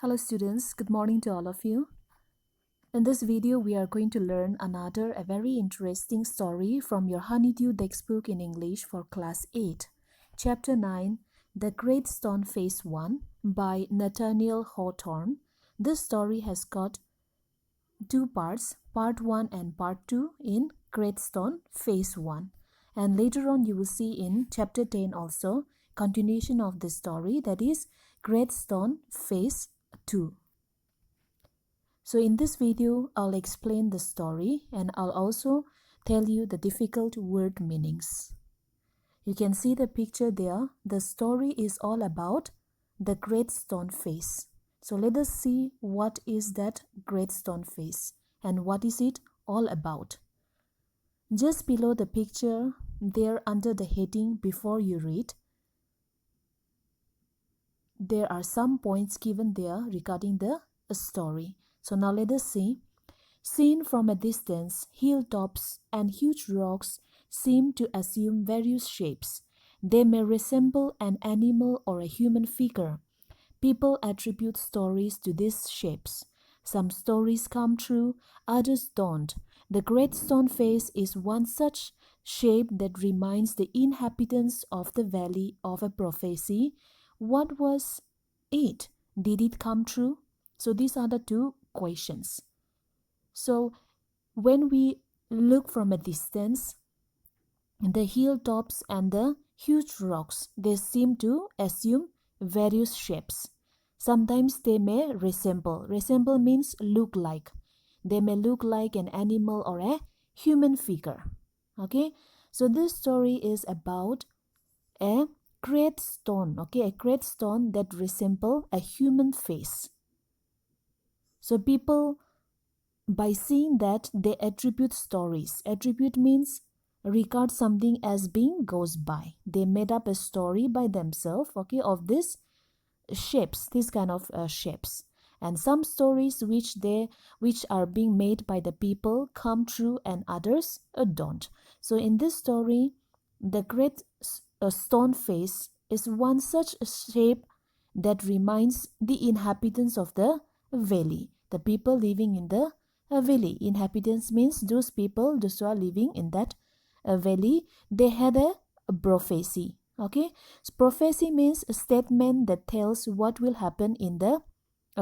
Hello students, good morning to all of you. In this video, we are going to learn a very interesting story from your Honeydew textbook in English for class 8. Chapter 9, The Great Stone Face-1 by Nathaniel Hawthorne. This story has got two parts, part 1 and part 2 in Great Stone Face-1. And later on you will see in chapter 10 also, continuation of the story, that is Great Stone Face-2. So in this video, I'll explain the story and I'll also tell you the difficult word meanings. You can see the picture there. The story is all about the Great Stone Face. So let us see what is that Great Stone Face and what is it all about. Just below the picture, there under the heading before you read, there are some points given there regarding the story. So now let us see. Seen from a distance, hilltops and huge rocks seem to assume various shapes. They may resemble an animal or a human figure. People attribute stories to these shapes. Some stories come true, others don't. The Great Stone Face is one such shape that reminds the inhabitants of the valley of a prophecy. What was it? Did it come true? So these are the two questions. So when we look from a distance, the hilltops and the huge rocks, they seem to assume various shapes. Sometimes they may resemble. Resemble means look like. They may look like an animal or a human figure. Okay, so this story is about a great stone. Okay, a great stone that resemble a human face. So people, by seeing that, they attribute stories. Attribute means regard something as being goes by. They made up a story by themselves, okay, of these shapes, these kind of shapes. And some stories which are being made by the people come true and others don't. So in this story, the Great Stone Face is one such shape that reminds the inhabitants of the valley. The people living in the valley. Inhabitants means those people, those who are living in that valley, they had a prophecy. Okay, so prophecy means a statement that tells what will happen in the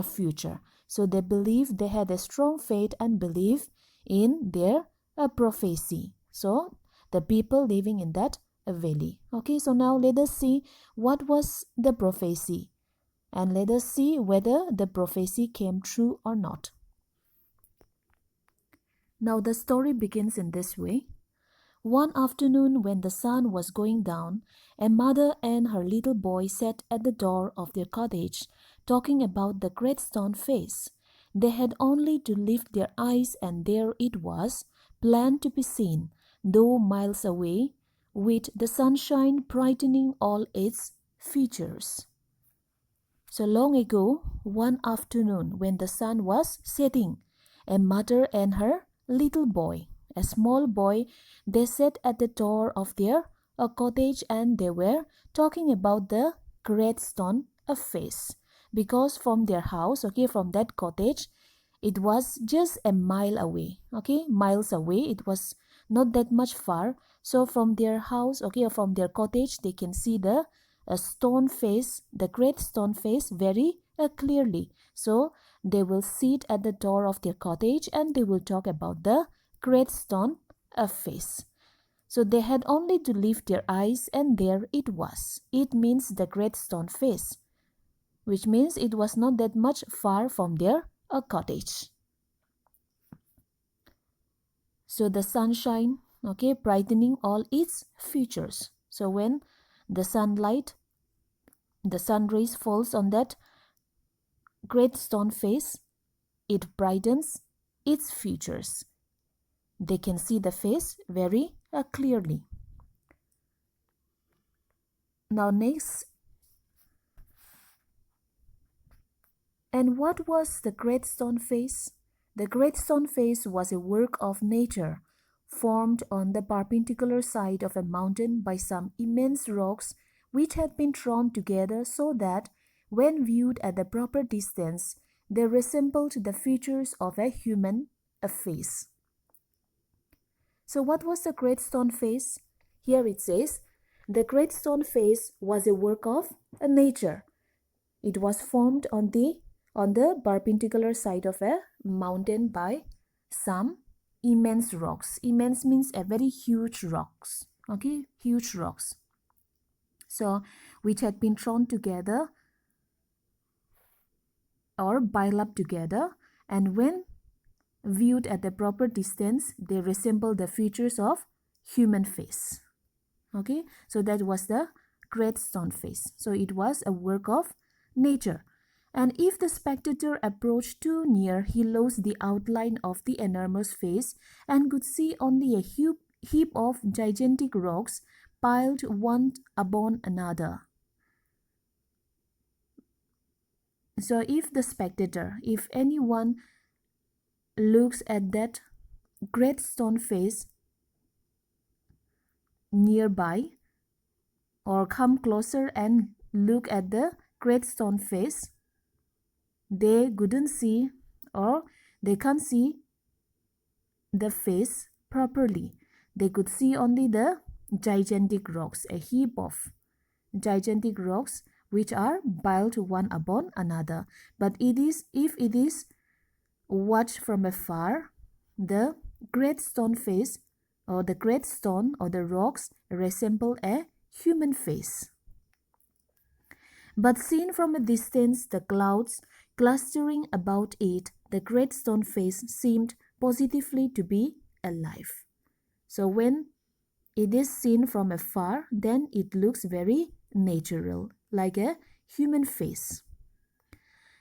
future. So they believe, they had a strong faith and belief in their prophecy. So the people living in that valley. Okay, so now let us see what was the prophecy. And let us see whether the prophecy came true or not. Now the story begins in this way. One afternoon when the sun was going down, a mother and her little boy sat at the door of their cottage, talking about the Great Stone Face. They had only to lift their eyes and there it was, plain to be seen, though miles away, with the sunshine brightening all its features. So long ago, one afternoon when the sun was setting, a mother and her little boy, a small boy, they sat at the door of their cottage and they were talking about the Great Stone Face. Because from their house, okay, from that cottage, it was just a mile away, okay, miles away. It was not that much far. So from their house, okay, from their cottage, they can see the stone face, the Great Stone Face very clearly. So they will sit at the door of their cottage and they will talk about the Great Stone Face. So they had only to lift their eyes and there it was. It means the Great Stone Face, which means it was not that much far from their cottage. So the sunshine, okay, brightening all its features. So when the sunlight, the sun rays falls on that Great Stone Face, it brightens its features. They can see the face very clearly. Now next, and what was the Great Stone Face? The Great Stone Face was a work of nature, formed on the perpendicular side of a mountain by some immense rocks which had been thrown together so that When viewed at the proper distance, they resembled the features of a human face. So what was the great stone face? Here it says, the great stone face was a work of nature. It was formed on the perpendicular side of a mountain by some immense rocks. Immense means a very huge rocks. Okay, huge rocks. So, which had been thrown together or piled up together, and when viewed at the proper distance, they resemble the features of human face. Okay, so that was the great stone face. So it was a work of nature. And if the spectator approached too near, he lost the outline of the enormous face and could see only a heap of gigantic rocks piled one upon another. So if the spectator, if anyone looks at that great stone face nearby or come closer and look at the great stone face, they couldn't see or they can't see the face properly. They could see only the gigantic rocks, a heap of gigantic rocks which are piled one upon another. But if it is watched from afar, the great stone face or the great stone or the rocks resemble a human face. But seen from a distance, the clouds clustering about it, the great stone face seemed positively to be alive. So when it is seen from afar, then it looks very natural, like a human face.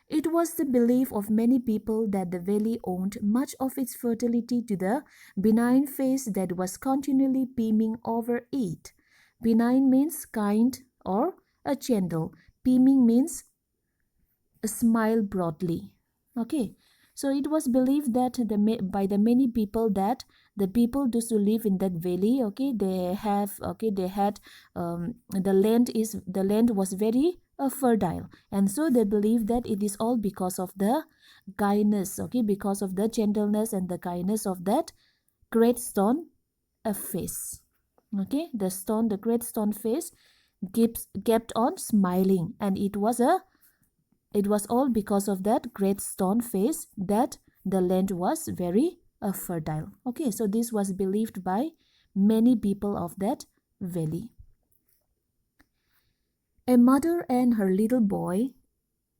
It was the belief of many people that the valley owed much of its fertility to the benign face that was continually beaming over it. Benign means kind or a gentle. Beaming means a smile broadly. Okay, so it was believed that by the many people that the people those who live in that valley, they had the land was very fertile, and so they believe that it is all because of the kindness, because of the gentleness and the kindness of that great stone face. The great stone face kept on smiling, and it was all because of that great stone face that the land was very fertile. Okay, so this was believed by many people of that valley. A mother and her little boy,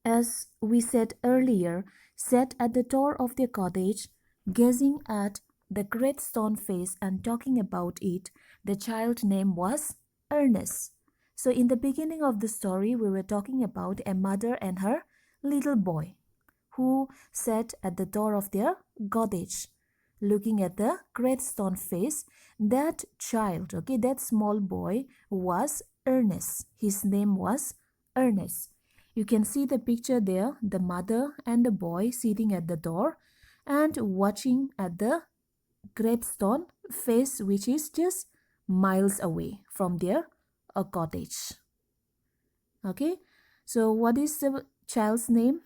as we said earlier, sat at the door of their cottage, gazing at the great stone face and talking about it. The child's name was Ernest. So in the beginning of the story, we were talking about a mother and her little boy who sat at the door of their cottage looking at the great stone face. That child, that small boy was Ernest. His name was Ernest. You can see the picture there, the mother and the boy sitting at the door and watching at the great stone face, which is just miles away from their cottage. Okay, so what is the child's name?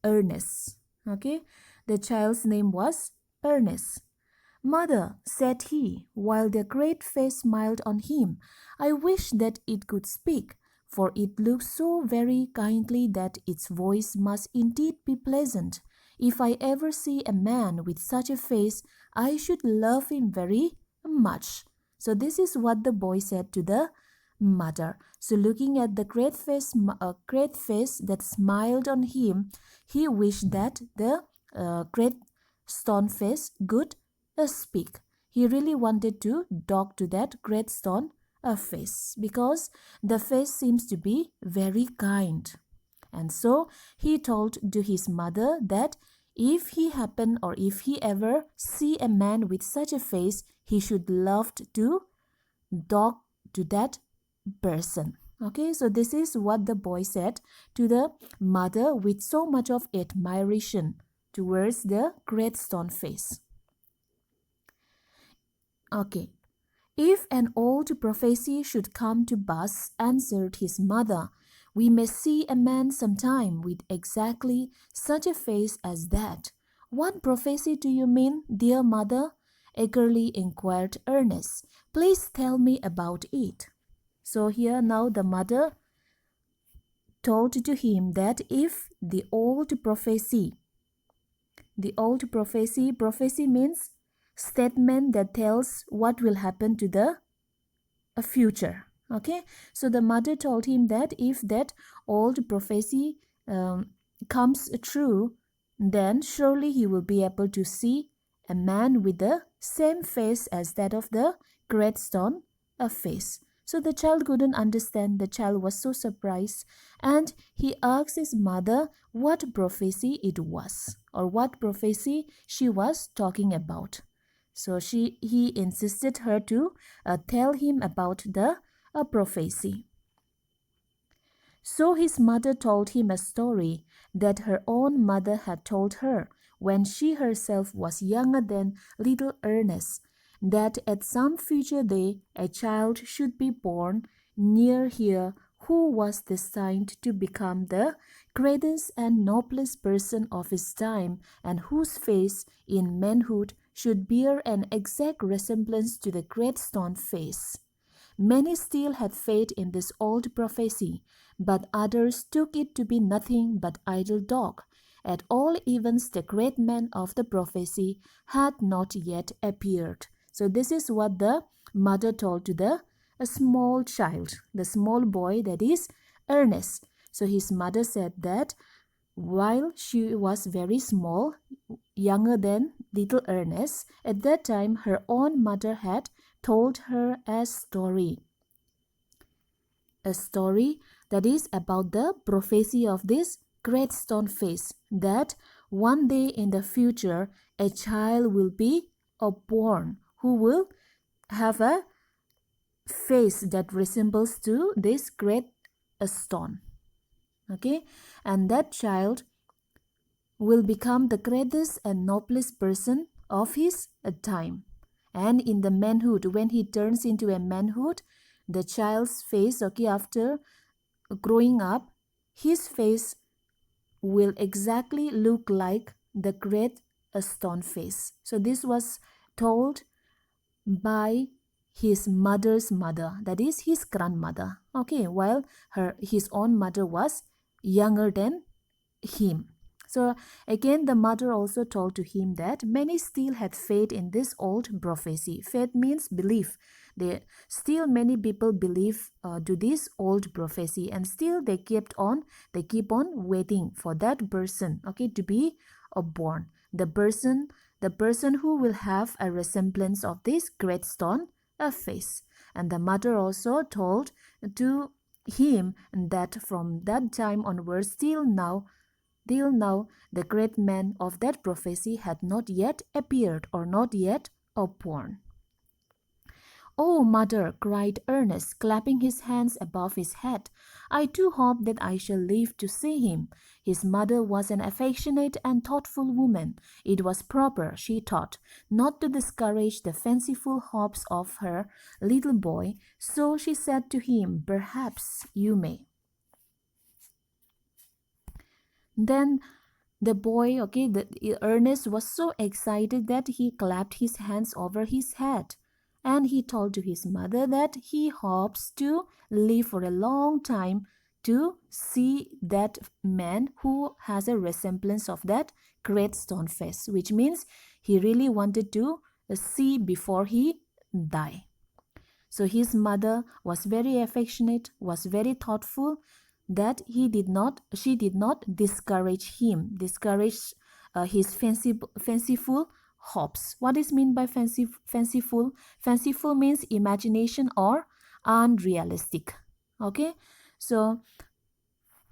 Ernest. Okay, the child's name was Ernest. Mother, said he, while the great face smiled on him, I wish that it could speak, for it looks so very kindly that its voice must indeed be pleasant. If I ever see a man with such a face, I should love him very much. So this is what the boy said to the mother. So looking at the great face that smiled on him, he wished that the great stone face could speak. He really wanted to talk to that great stone face because the face seems to be very kind. And so he told to his mother that if he happen or if he ever see a man with such a face, he should love to talk to that person. Okay, so this is what the boy said to the mother with so much of admiration towards the great stone face. Okay, if an old prophecy should come to pass, answered his mother, We may see a man sometime with exactly such a face as that. What prophecy do you mean, dear mother? Eagerly inquired Ernest. Please tell me about it. So here now the mother told to him that if prophecy means statement that tells what will happen to the future. Okay, so the mother told him that if that old prophecy comes true, then surely he will be able to see a man with the same face as that of the great stone face. So the child couldn't understand. The child was so surprised, and he asked his mother what prophecy it was, or what prophecy she was talking about. So he insisted her to tell him about the prophecy. So his mother told him a story that her own mother had told her when she herself was younger than little Ernest, that at some future day a child should be born near here who was destined to become the greatest and noblest person of his time, and whose face in manhood should bear an exact resemblance to the great stone face. Many still had faith in this old prophecy, but others took it to be nothing but idle talk. At all events, the great man of the prophecy had not yet appeared. So this is what the mother told to the small child, the small boy, that is Ernest. So his mother said that while she was very small, younger than little Ernest, at that time her own mother had told her a story that is about the prophecy of this great stone face, that one day in the future a child will be born who will have a face that resembles to this great stone. Okay, and that child will become the greatest and noblest person of his time. And in the manhood, when he turns into a manhood, the child's face, okay, after growing up, his face will exactly look like the great stone face. So this was told by his mother's mother, that is his grandmother. Okay, while his own mother was younger than him. So again, the mother also told to him that many still had faith in this old prophecy. Faith means belief. Still many people believe to this old prophecy, and still they keep on waiting for that person, okay, to be born. The person who will have a resemblance of this great stone face. And the mother also told to him that from that time onwards till now, the great man of that prophecy had not yet appeared, or not yet born. "Oh, mother," cried Ernest, clapping his hands above his head, "I do hope that I shall live to see him." His mother was an affectionate and thoughtful woman. It was proper, she thought, not to discourage the fanciful hopes of her little boy, so she said to him, "Perhaps you may." Then the boy, okay, Ernest was so excited that he clapped his hands over his head. And he told to his mother that he hopes to live for a long time to see that man who has a resemblance of that great stone face, which means he really wanted to see before he died. So his mother was very affectionate, was very thoughtful, that she did not discourage his fanciful hopes. What is meant by fanciful? Fanciful means imagination or unrealistic. Okay, so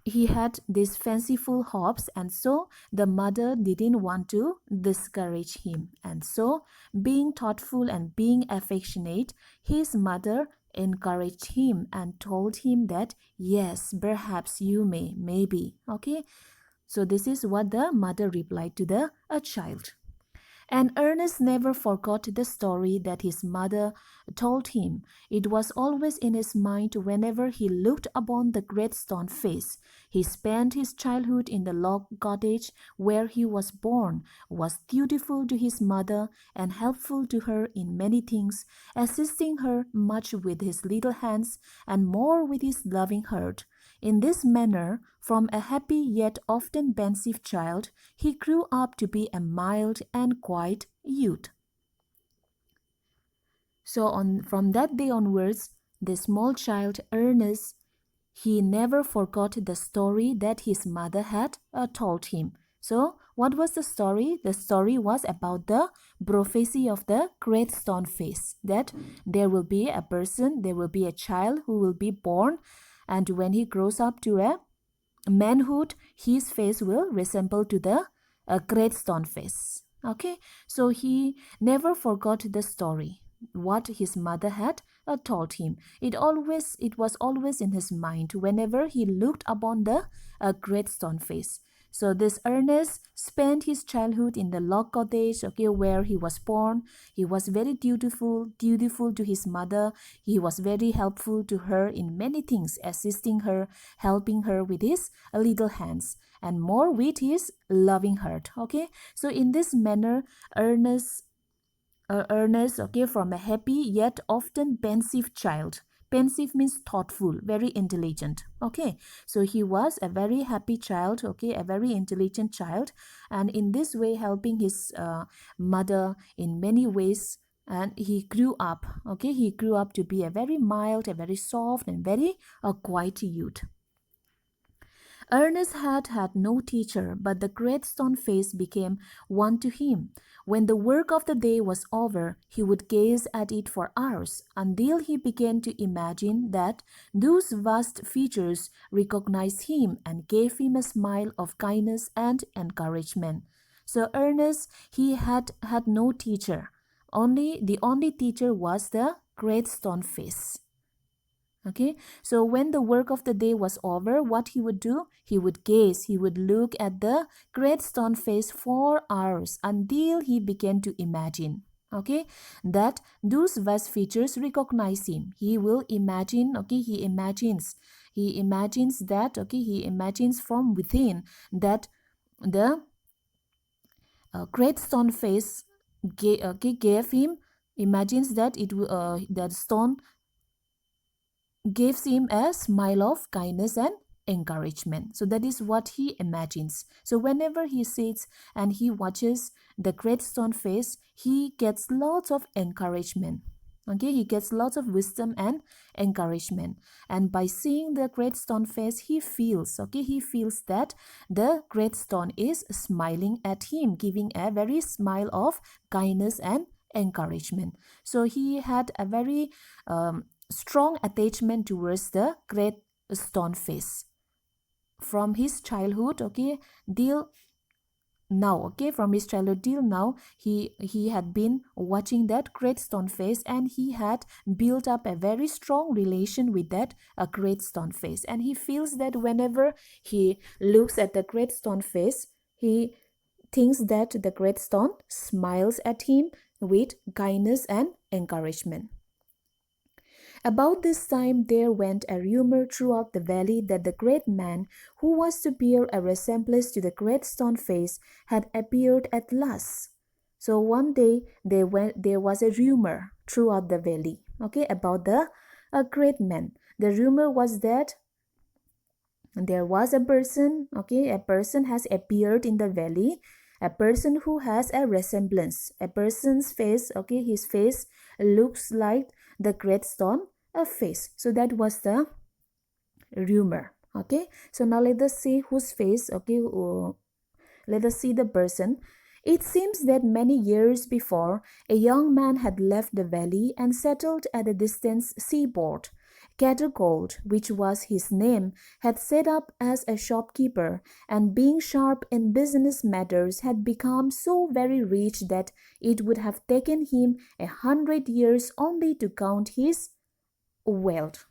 he had these fanciful hopes, and so the mother didn't want to discourage him. And so, being thoughtful and being affectionate, his mother encouraged him and told him that yes, perhaps you may, maybe. Okay, so this is what the mother replied to the child. And Ernest never forgot the story that his mother told him. It was always in his mind whenever he looked upon the great stone face. He spent his childhood in the log cottage where he was born, was dutiful to his mother and helpful to her in many things, assisting her much with his little hands and more with his loving heart. In this manner, from a happy yet often pensive child, he grew up to be a mild and quiet youth. So from that day onwards, the small child Ernest, he never forgot the story that his mother had told him. So what was the story? The story was about the prophecy of the great stone face, that there will be a person, there will be a child who will be born, and when he grows up to a manhood, his face will resemble to the great stone face. Okay, so he never forgot the story what his mother had told him. It was always in his mind whenever he looked upon the great stone face. So this Ernest spent his childhood in the log cottage, okay, where he was born. He was very dutiful to his mother. He was very helpful to her in many things, assisting her, helping her with his little hands, and more with his loving heart. Okay, so in this manner, Ernest, okay, from a happy yet often pensive child. Pensive means thoughtful, very intelligent. Okay, so he was a very happy child, okay, a very intelligent child, and in this way helping his mother in many ways. And he grew up, okay, he grew up to be a very mild, a very soft, and very quiet youth. Ernest had no teacher, but the great stone face became one to him. When the work of the day was over, he would gaze at it for hours until he began to imagine that those vast features recognized him and gave him a smile of kindness and encouragement. So Ernest, he had no teacher. The only teacher was the great stone face. Okay, so when the work of the day was over, what he would do? He would gaze, he would look at the great stone face for hours until he began to imagine, okay, that those vast features recognize him. He will imagine, okay, he imagines that, okay, he imagines from within that the great stone face gave him, imagines that that stone gives him a smile of kindness and encouragement. So that is what he imagines. So whenever he sits and he watches the great stone face, he gets lots of encouragement. Okay, he gets lots of wisdom and encouragement. And by seeing the great stone face, he feels that the great stone is smiling at him, giving a very smile of kindness and encouragement. So he had a very strong attachment towards the great stone face from his childhood, okay, till now, okay, from his childhood till now, he had been watching that great stone face, and he had built up a very strong relation with that great stone face. And he feels that whenever he looks at the great stone face, he thinks that the great stone smiles at him with kindness and encouragement. About this time there went a rumor throughout the valley that the great man, who was to bear a resemblance to the great stone face, had appeared at last. So one day there was a rumor throughout the valley, okay, about the great man. The rumor was that there was a person, okay, a person has appeared in the valley, a person who has a resemblance, a person's face, okay, his face looks like the great stone face. So that was the rumor. Okay, so now let us see whose face, okay, let us see the person. It seems that many years before, a young man had left the valley and settled at a distant seaport. Cattergold, which was his name, had set up as a shopkeeper, and being sharp in business matters had become so very rich that it would have taken him 100 years only to count his wealth.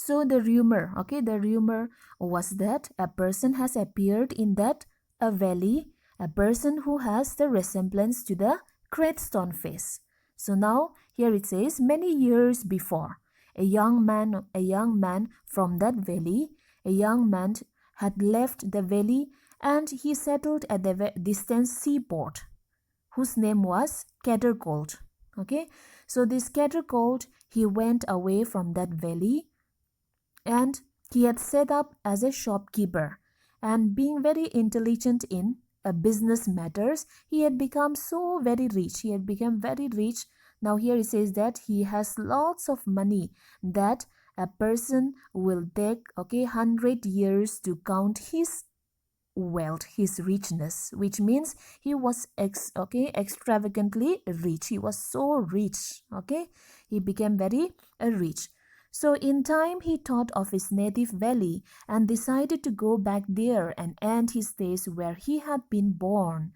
So the rumor, okay, the rumor was that a person has appeared in that a valley, a person who has the resemblance to the great stone face. So now here it says many years before, a young man from that valley, a young man had left the valley and he settled at the distant seaport, whose name was Cattergold. Okay, so this Cattergold, he went away from that valley and he had set up as a shopkeeper, and being very intelligent in business matters, he had become so very rich. He had become very rich. Now here it says that he has lots of money that a person will take 100 years to count his wealth, his richness, which means he was extravagantly rich. He was so rich. He became very rich. So in time he thought of his native valley and decided to go back there and end his days where he had been born.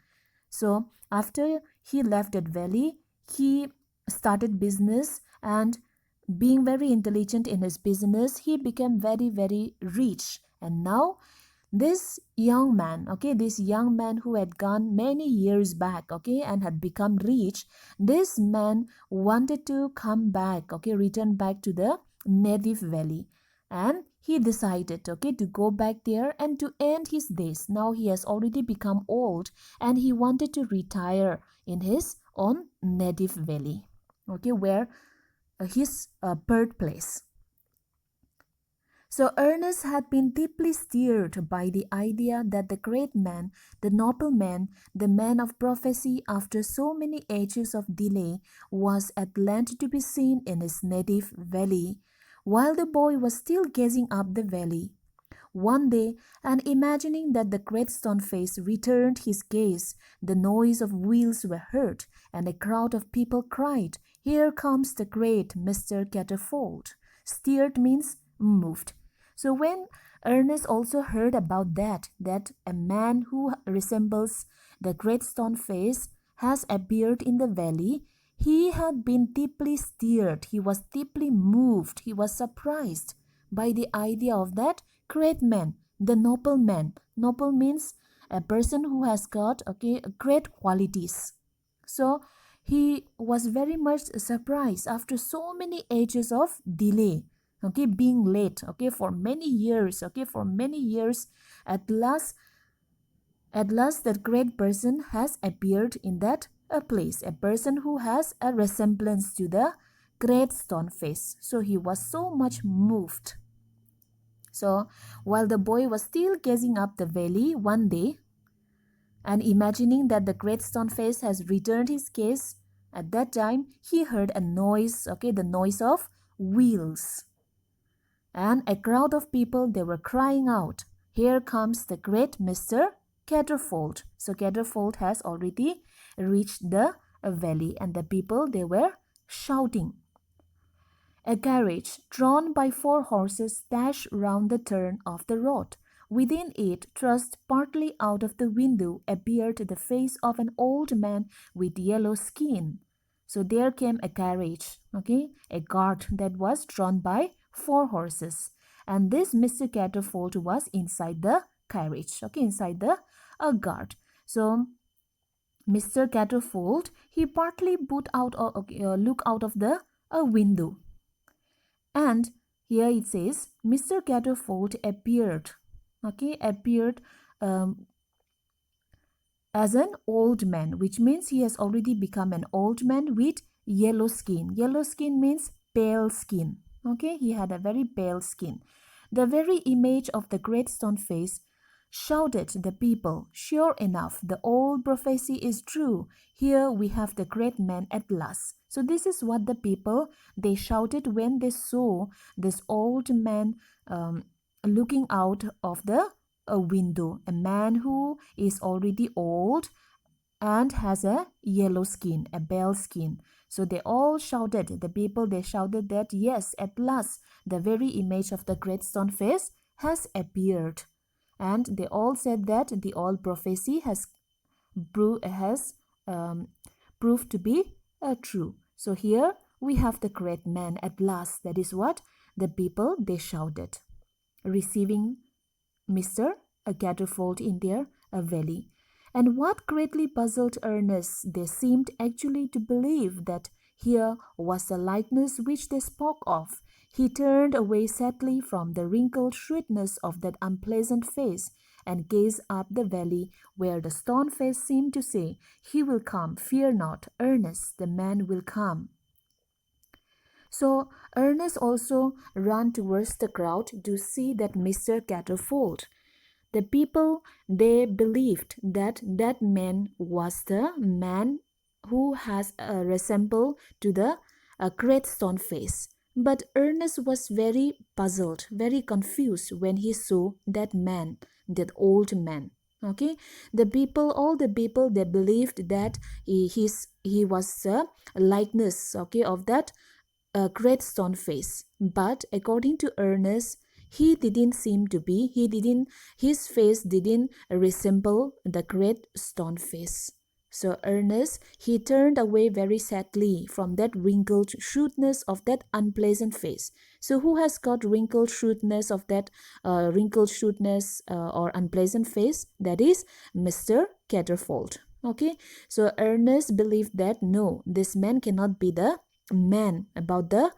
So after he left that valley, he started business, and being very intelligent in his business, he became very, very rich. And now this young man, this young man who had gone many years back, and had become rich, this man wanted to come back, return back to the native valley. And he decided, to go back there and to end his days. Now he has already become old and he wanted to retire in his own native valley, where his birthplace. So Ernest had been deeply stirred by the idea that the great man, the noble man, the man of prophecy after so many ages of delay was at length to be seen in his native valley. While the boy was still gazing up the valley, one day, and imagining that the great stone face returned his gaze, the noise of wheels were heard, and a crowd of people cried, "Here comes the great Mr. Catterfold." Stirred means moved. So when Ernest also heard about that a man who resembles the great stone face has appeared in the valley, he had been deeply stirred. He was deeply moved. He was surprised by the idea of that great man, the noble man. Noble means a person who has got great qualities. So he was very much surprised after so many ages of delay, being late, for many years, at last that great person has appeared in that place, a person who has a resemblance to the great stone face. So he was so much moved. So while the boy was still gazing up the valley one day and imagining that the great stone face has returned his gaze, at that time he heard a noise, the noise of wheels. And a crowd of people, they were crying out, "Here comes the great Mr. Catterfold." So Catterfold has already reached the valley, and the people, they were shouting. A carriage drawn by 4 horses dashed round the turn of the road. Within it, thrust partly out of the window, appeared the face of an old man with yellow skin. So there came a carriage, a cart that was drawn by 4 horses. And this Mr. Catterfold was inside the carriage, inside the cart. So Mr. Catterfold, he partly looked out of the window. And here it says, Mr. Catterfold appeared, as an old man, which means he has already become an old man with yellow skin. Yellow skin means pale skin. He had a very pale skin. The very image of the great stone face shouted the people, "Sure enough, the old prophecy is true. Here we have the great man at last." So this is what the people, they shouted when they saw this old man looking out of the window. A man who is already old and has a yellow skin, a pale skin. So they all shouted, the people, they shouted that, yes, at last, the very image of the great stone face has appeared. And they all said that the old prophecy has proved to be true. So here we have the great man at last. That is what The people, they shouted, receiving Mr. Catterfold in their valley. And what greatly puzzled Ernest, they seemed actually to believe that here was the likeness which they spoke of. He turned away sadly from the wrinkled shrewdness of that unpleasant face and gazed up the valley where the stone face seemed to say, "He will come, fear not, Ernest, the man will come." So Ernest also ran towards the crowd to see that Mr. Catterfold. The people, they believed that that man was the man who has resembled to the great stone face. But Ernest was very puzzled, very confused when he saw that man, that old man. Okay, the people, all the people, they believed that he was a likeness, okay, of that great stone face. But according to Ernest, he didn't seem to be, his face didn't resemble the great stone face. So Ernest, he turned away very sadly from that wrinkled shrewdness of that unpleasant face. So who has got wrinkled shrewdness of that or unpleasant face? That is Mr. Catterfold. Okay, so Ernest believed that no, this man cannot be the man about the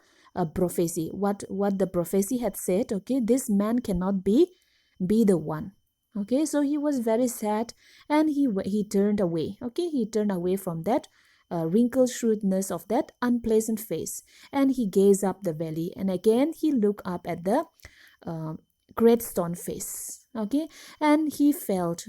prophecy. What the prophecy had said. Okay, this man cannot be the one. Okay, so he was very sad and he turned away. Okay, he turned away from that wrinkled shrewdness of that unpleasant face, and he gazed up the valley, and again he looked up at the great stone face. Okay, and he felt,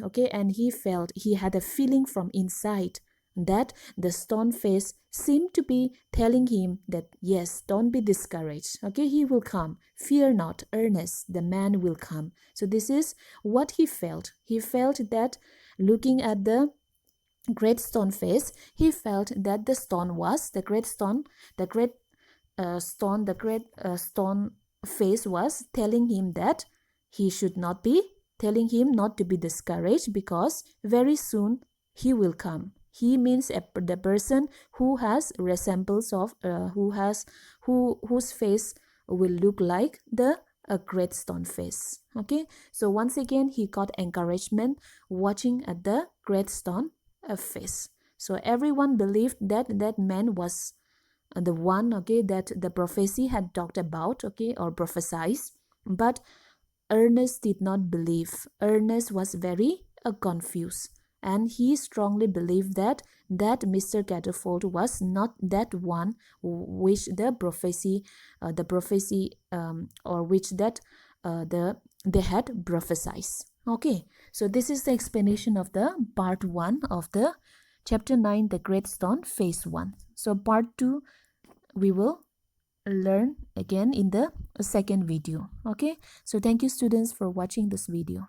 he had a feeling from inside that the stone face seemed to be telling him that yes, don't be discouraged. Okay, he will come. Fear not, Ernest, the man will come. So this is what he felt. He felt that looking at the great stone face, he felt that the stone was the great stone, the great stone face was telling him that he should not be, telling him not to be discouraged because very soon he will come. He means the person who has resemblance of whose face will look like the great stone face. Okay, so once again he got encouragement watching at the great stone face. So everyone believed that that man was the one, okay, that the prophecy had talked about, okay, or prophesied. But Ernest did not believe. Ernest was very confused, and he strongly believed that Mr. Catterfold was not that one which the prophecy, or which that they had prophesied. Okay, so this is the explanation of the part 1 of the chapter 9, the Great Stone, phase 1. So part 2 we will learn again in the second video. Okay, so thank you students for watching this video.